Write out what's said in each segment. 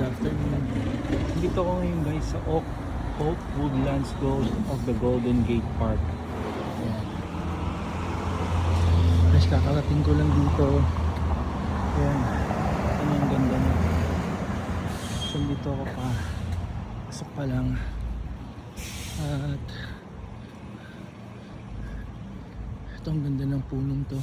afternoon. Dito ko ngayon guys sa Oak Woodlands Gold of the Golden Gate Park. Ayan. Guys, kakarating ko lang dito. Ayan. Ano yung ganda niya. So dito ako pa. Pasok pa lang. At ito ang ganda ng punong to.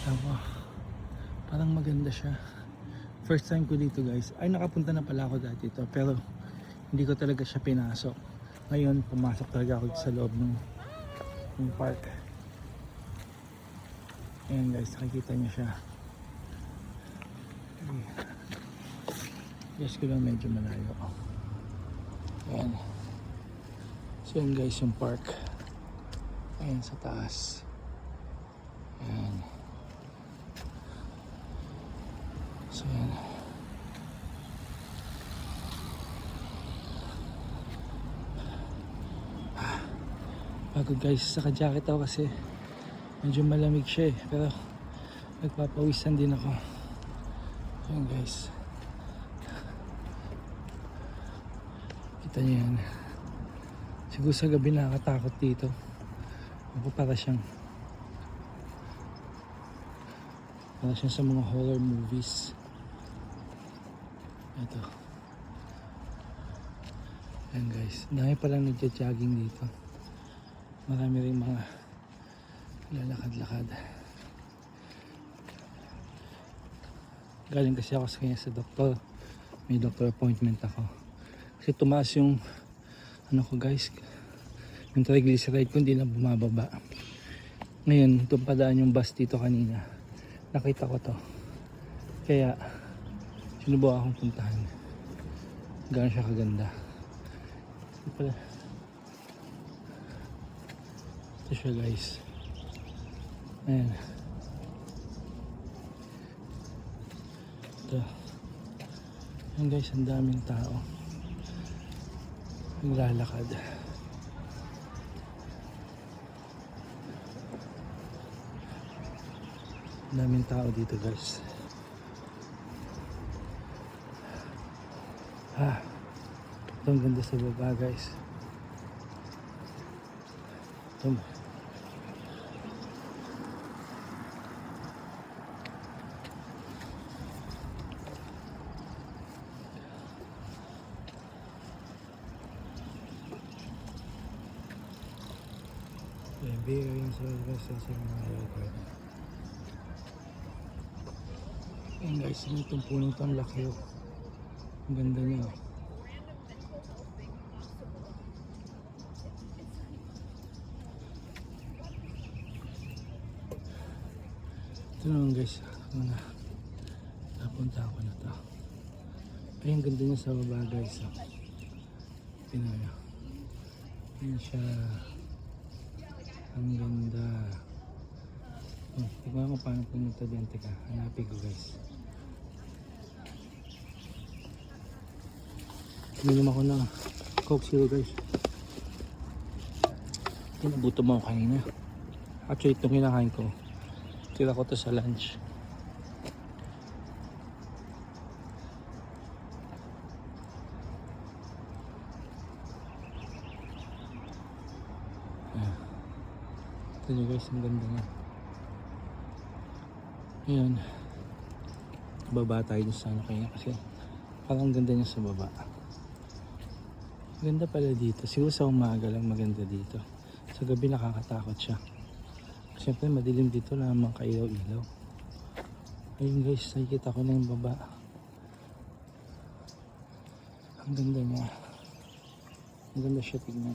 Tama. Parang maganda siya. First time ko dito guys. Ay, nakapunta na pala ako dati ito. Pero hindi ko talaga siya pinasok. Ngayon pumasok talaga ako sa loob ng park. Ayan guys, nakikita niyo siya. Yes ko lang medyo malayo. Ayan. So yun guys yung park. Ayan sa taas. Ayan. So yan. Pagod guys, saka-jacket ako kasi medyo malamig siya eh. Pero nagpapawisan din ako. Ayan guys. Kita niyo yan. Siguro sa gabi nakakatakot dito. Ako para siyang sa mga horror movies. Ito. Ayan guys, dahil palang nagja-jogging dito. Marami rin mga lalakad-lakad. Galing kasi ako sa kanya sa doktor. May doctor appointment ako. Kasi tumaas yung ano ko guys, yung triglyceride ko hindi na bumababa. Ngayon, itong padaan yung bus dito kanina. Nakita ko to. Kaya sinubukan akong puntahan. Gano'n siya kaganda. Ito siya guys. Ayan. Ito. Ayan guys, ang daming tao. Naglalakad. Ang daming tao dito guys. Ito ang ganda sa baba guys. Ito. Bearing sa mga record. Ayan guys, itong puno ito ang laki oh. Ang ganda niya oh. Ito naman guys, napunta ako na to. Ay, ang ganda niya sa baba guys oh. Tingnan niyo. Ayan siya. Ang ganda. Tignan ko paano pumunta dyan. Teka, hanapin ko guys. Minom ako ng Coke Zero guys. Kinabuto mo ako kanina. Actually itong kinakain ko, tira ko to sa lunch. Ito nyo guys, ang ganda nga. Ayan. Baba tayo dun sa ano kaya kasi parang ganda niya sa baba. Ganda pala dito. Siguro sa umaga lang maganda dito. Sa gabi nakakatakot siya. Siyempre madilim dito, lamang kailaw-ilaw. Ayun guys, nakikita ko na yung baba. Ang ganda niya. Ang ganda siya tignan.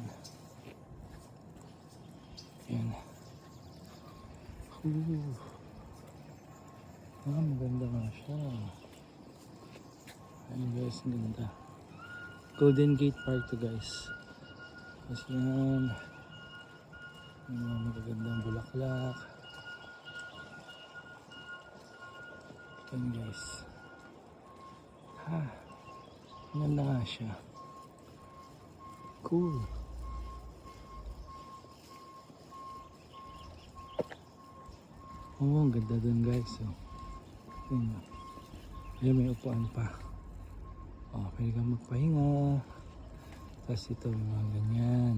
Ayan. Maganda nga siya. Ayun guys, ang ganda. Golden Gate Park to guys. Kasi yan. May mga magagandang bulaklak. Ayan guys. Ang ganda nga siya. Cool. Oo, ang ganda dun guys. Oh. Yun. Ayan, may upuan pa. O, pwede kang magpahinga. Tapos ito, may mga ganyan.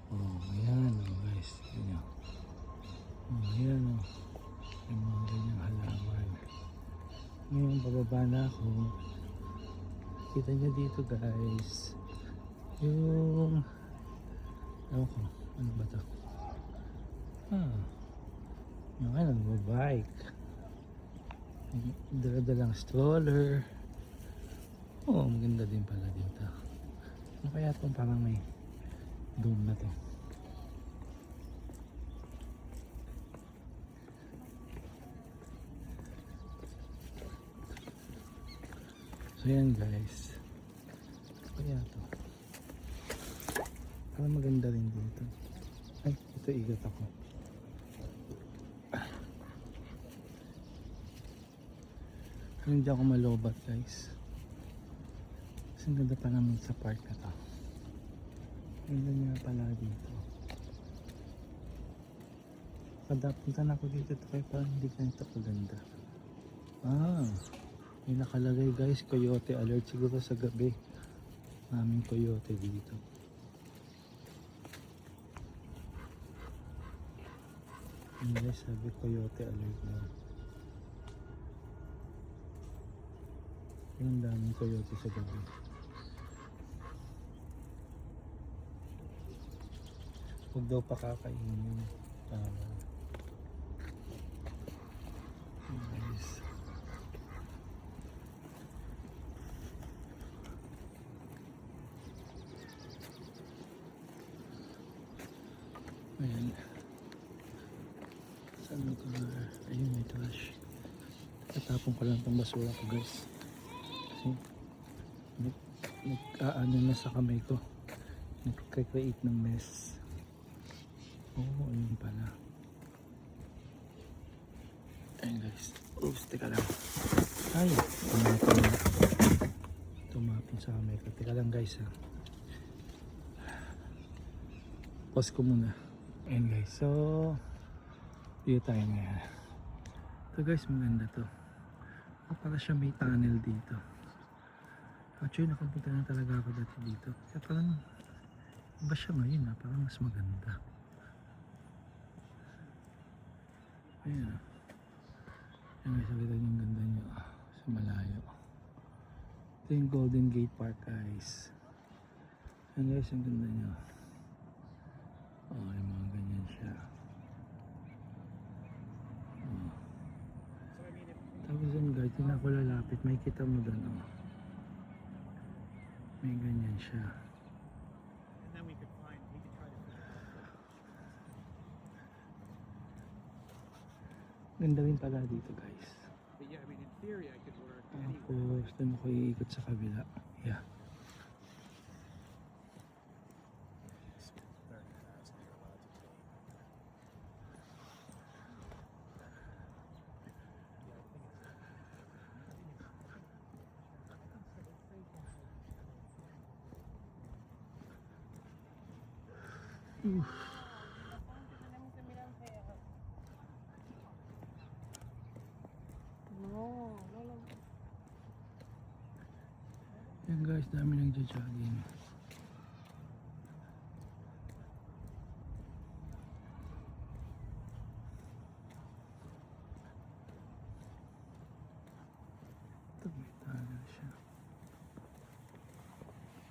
O, ayan, o guys. Ayan. O, ayan, o. May mga ganyang halaman. Ngayon, bababa na ako. Kita nyo dito, guys. Yung... Ewan ko, ano ba ito? Yung ano, bike. Dala-dalang stroller. Oo, maganda din pala dito. Ano kaya itong parang may dome na to? So yan guys. Ano kaya to? Parang maganda rin dito. Ay, ito igat ako. Hindi ako malobat guys. Kasi ang ganda pa naman sa park na to. Ganda niya pala dito. Kada punta na ako dito kaya parang hindi ganito kaganda. May nakalagay guys, coyote alert. Siguro sa gabi maraming coyote dito. Yung guys, sabi coyote alert na. Yung daming coyote sa gabi. Huwag daw pakakainin yun. Guys. Ayan. Saan mo ito na? Ayun, may trash. Tatapon ko lang itong basura ko guys. Kasi nag-aano na sa kamay ko. Nag-create ng mess. Oo, ayun pala. Ayun guys. Oops, teka lang. Ay, tumapon sa kamay ko. Teka lang guys ha. Pause ko muna. Ayun guys. So, dito tayo ngayon. Ito guys, maganda to. Para siya may tunnel dito. Actually, nakapunta na talaga ako dati dito. Kaya parang iba siya ngayon ha. Parang mas maganda. Ayan. Ayan guys, nakita niyo yung ganda niyo sa malayo. Ito yung Golden Gate Park guys. Ayan guys, yung ganda niyo. Yung mga ganyan siya. Tapos yung guys, hindi na ako lalapit. May kita mo doon. May ganyan siya. Ganda rin pala dito guys. Tapos doon ako iikot sa kabila. Yeah. Yan guys, dami nagja-jogging. Ito may tunnel siya.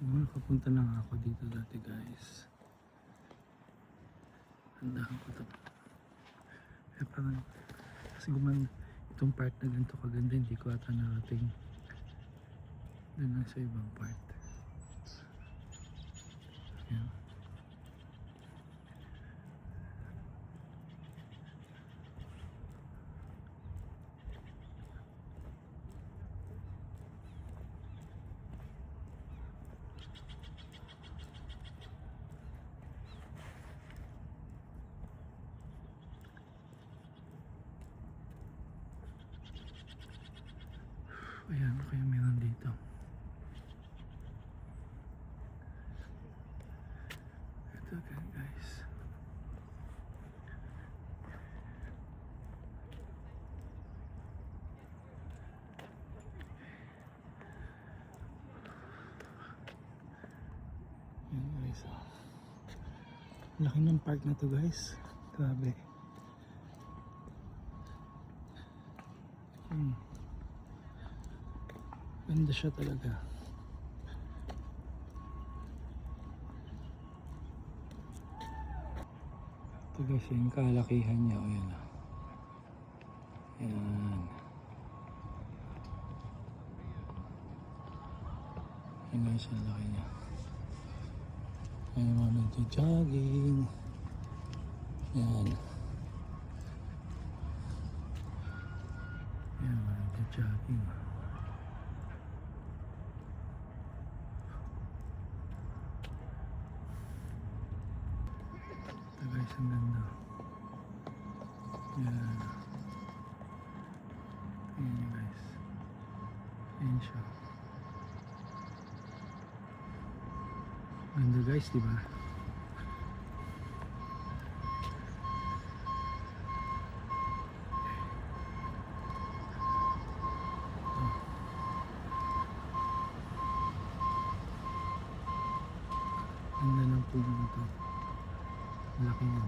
Nakapunta na nga ako dito dati guys. Handaan ko ito. Kaya parang kasi itong part na ganito kaganda, hindi ko ata narating doon lang sa ibang part. Yan. Ayan, kaya meron dito. Ito again guys. guys. Oh. Laki ng park na to guys. Grabe. Ganda siya talaga. Ito guys, yung kalakihan niya. O yan. Yan. Yan guys, ang laki niya. Yan yung mga nagja-jogging. Yan. Yan mga nagja-jogging. Ito guys, ang ganda. Yan. Yan guys. Yan siya. Ganda guys, diba? Ganda ng puno nito. Laki niya.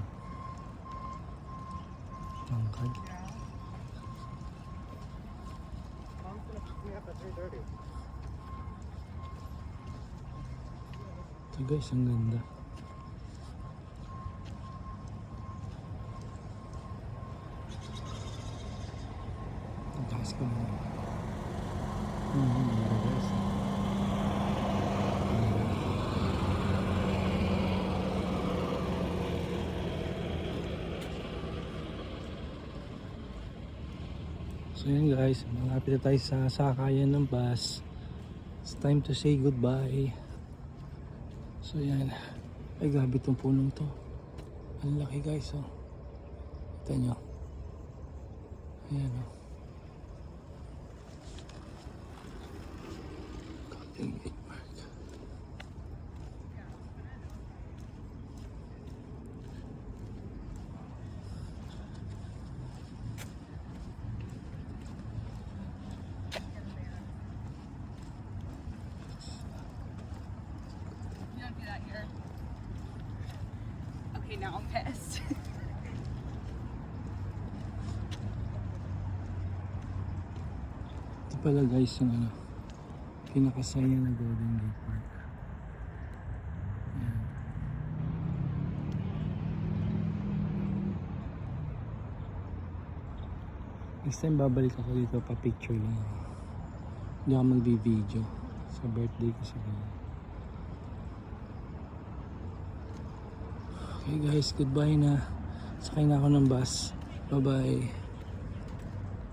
Tangkad. Ito guys, ang ganda. Ang taas ko na. Ganda guys. So yun guys, malapit na tayo sa sakayan ng bus. It's time to say goodbye. So yan. Ay grabe itong punong to. Ang laki guys oh. Kita nyo. Ayan oh. Counting 8 mark. Do that here. Okay, now I'm pissed. Ito pala guys yung ano, pinakasaya na Golden Gate Park. Ayan. Next time babalik ako dito, pa-picture lang ako. Hindi ako mag-video sa birthday ko siguro. Okay guys, goodbye na. Sakay na ako ng bus. Bye bye.